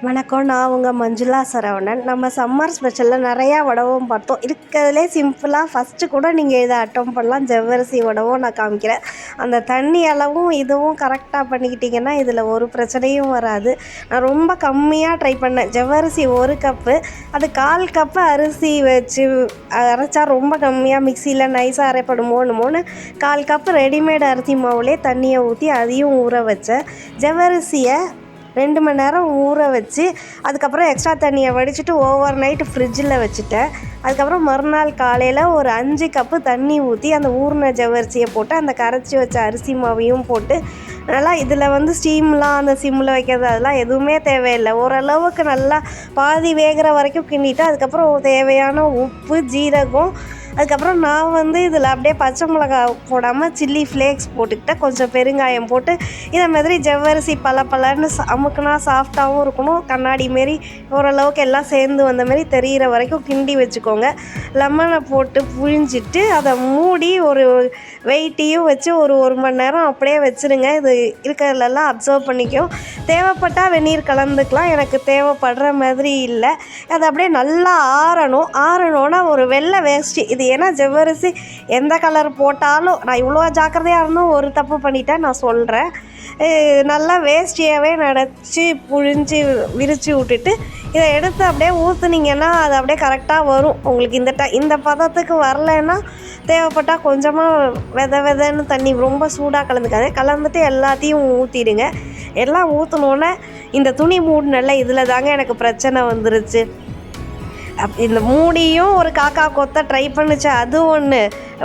வணக்கம். நான் உங்கள் மஞ்சுளா சரவணன். நம்ம சம்மர் ஸ்பெஷலில் நிறையா வடவும் பார்த்தோம். இருக்கிறதுலே சிம்பிளாக ஃபஸ்ட்டு கூட நீங்கள் இதை அட்டம் பண்ணலாம். ஜவ்வரிசி வடவும் நான் காமிக்கிறேன். அந்த தண்ணி அளவும் இதுவும் கரெக்டாக பண்ணிக்கிட்டிங்கன்னா இதில் ஒரு பிரச்சனையும் வராது. நான் ரொம்ப கம்மியாக ட்ரை பண்ணேன். ஜவ்வரிசி 1 கப்பு, அது 1/4 கப்பு அரிசி வச்சு அரைச்சா ரொம்ப கம்மியாக மிக்சியில் நைஸாக அரைப்படுமோன்னு 1/4 கப்பு ரெடிமேட் அரிசி மாவுலேயே தண்ணியை ஊற்றி அதையும் ஊற வச்சேன். ஜவ்வரிசியை 2 மணி நேரம் ஊற வச்சு அதுக்கப்புறம் எக்ஸ்ட்ரா தண்ணியை வடிச்சிட்டு ஓவர் நைட் ஃப்ரிட்ஜில் வச்சுட்டேன். அதுக்கப்புறம் மறுநாள் காலையில் ஒரு 5 கப்பு தண்ணி ஊற்றி அந்த ஊறின ஜவ்வரிசியை போட்டு அந்த கரைச்சி வச்ச அரிசி மாவையும் போட்டு நல்லா இதில் ஸ்டீம்லாம் அந்த சிம்மில் வைக்கிறது அதெல்லாம் எதுவுமே தேவையில்லை. ஓரளவுக்கு நல்லா பாதி வேகிற வரைக்கும் கிண்டிட்டு அதுக்கப்புறம் தேவையான உப்பு, ஜீரகம், அதுக்கப்புறம் நான் இதில் அப்படியே பச்சை மிளகா போடாமல் சில்லி ஃப்ளேக்ஸ் போட்டுக்கிட்டேன். கொஞ்சம் பெருங்காயம் போட்டு இதை மாதிரி ஜவ்வரிசி பலன்னு அமுக்குனா சாஃப்டாகவும் இருக்கணும். கண்ணாடி மாரி ஓரளவுக்கு எல்லாம் சேர்ந்து வந்த மாரி தெரிகிற வரைக்கும் கிண்டி வச்சுக்கோங்க. லெமனை போட்டு புழிஞ்சிட்டு அதை மூடி ஒரு வெயிட்டையும் வச்சு ஒரு மணி நேரம் அப்படியே வச்சுருங்க. இது இருக்கிறதுலலாம் அப்சர்வ் பண்ணிக்கும். தேவைப்பட்டால் வெந்நீர் கலந்துக்கலாம். எனக்கு தேவைப்படுற மாதிரி இல்லை. அது அப்படியே நல்லா ஆறணுன்னா ஒரு வெள்ளை வேஸ்ட்டு இது. ஏன்னா ஜவ்வரிசி எந்த கலர் போட்டாலும் நான் இவ்வளோ ஜாக்கிரதையாக இருந்தும் ஒரு தப்பு பண்ணிட்டேன் நான் சொல்கிறேன். நல்லா வேஸ்டியாகவே நடைச்சி புழிஞ்சு விரித்து விட்டுட்டு இதை எடுத்து அப்படியே ஊற்றுனீங்கன்னா அது அப்படியே கரெக்டாக வரும். உங்களுக்கு இந்த பதத்துக்கு வரலைன்னா தேவைப்பட்டால் கொஞ்சமாக வெதன்னு தண்ணி ரொம்ப சூடாக கலந்துட்டு எல்லாத்தையும் ஊற்றிடுங்க. எல்லாம் ஊற்றினோன்னே இந்த துணி மூடினல்ல இதில் தாங்க எனக்கு பிரச்சனை வந்துருச்சு. இந்த மூடியும் ஒரு காக்கா கொத்த ட்ரை பண்ணுச்சு. அது ஒன்று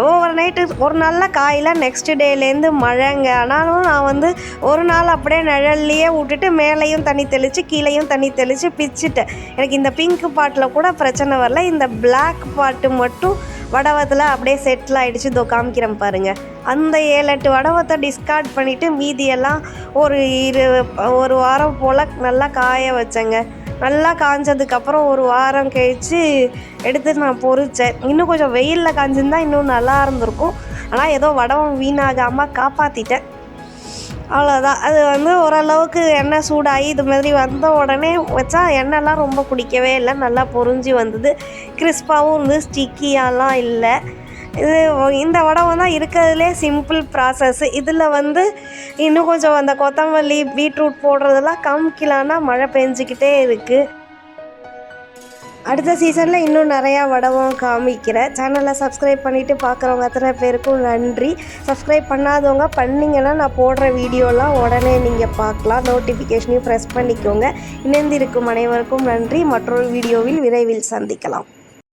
ஓவர் நைட்டு ஒரு நல்ல காயில் நெக்ஸ்ட் டேலேருந்து மழைங்க. ஆனாலும் நான் ஒரு நாள் அப்படியே நிழல்லையே விட்டுட்டு மேலேயும் தண்ணி தெளித்து கீழேயும் தண்ணி தெளித்து பிச்சுட்டேன். எனக்கு இந்த பிங்க் பாட்டில் கூட பிரச்சனை வரல. இந்த பிளாக் பாட்டு மட்டும் வடவத்தில் அப்படியே செட்டில் ஆகிடுச்சு. இதோ காமிக்கிறேன் பாருங்கள். அந்த 7-8 வடவத்தை டிஸ்கார்ட் பண்ணிவிட்டு மீதியெல்லாம் ஒரு வாரம் போல் நல்லா காய வச்சேங்க. நல்லா காஞ்சதுக்கப்புறம் ஒரு வாரம் கழித்து எடுத்து நான் பொரித்தேன். இன்னும் கொஞ்சம் வெயிலில் காஞ்சிருந்தா இன்னும் நல்லா இருந்திருக்கும். ஆனால் ஏதோ வடவம் வீணாகாமல் காப்பாற்றிட்டேன். அவ்வளோதான். அது ஓரளவுக்கு எண்ணெய் சூடாகி இது மாதிரி வந்த உடனே வச்சா எண்ணெய்லாம் ரொம்ப குடிக்கவே இல்லை. நல்லா பொரிஞ்சு வந்தது. கிறிஸ்பாகவும் ஸ்டிக்கியாலாம் இல்லை. இந்த வடவம் தான் இருக்கிறதுலே சிம்பிள் ப்ராசஸ். இதில் இன்னும் கொஞ்சம் அந்த கொத்தமல்லி, பீட்ரூட் போடுறதெல்லாம் காமிக்கலான்னா மழை பெஞ்சிக்கிட்டே இருக்குது. அடுத்த சீசனில் இன்னும் நிறையா வடவம் காமிக்கிறேன். சேனலை சப்ஸ்கிரைப் பண்ணிவிட்டு பார்க்குறவங்க அத்தனை பேருக்கும் நன்றி. சப்ஸ்கிரைப் பண்ணாதவங்க பண்ணிங்கன்னா நான் போடுற வீடியோலாம் உடனே நீங்கள் பார்க்கலாம். நோட்டிஃபிகேஷனையும் ப்ரெஸ் பண்ணிக்கோங்க. இணைந்திருக்கும் அனைவருக்கும் நன்றி. மற்றொரு வீடியோவில் விரைவில் சந்திக்கலாம்.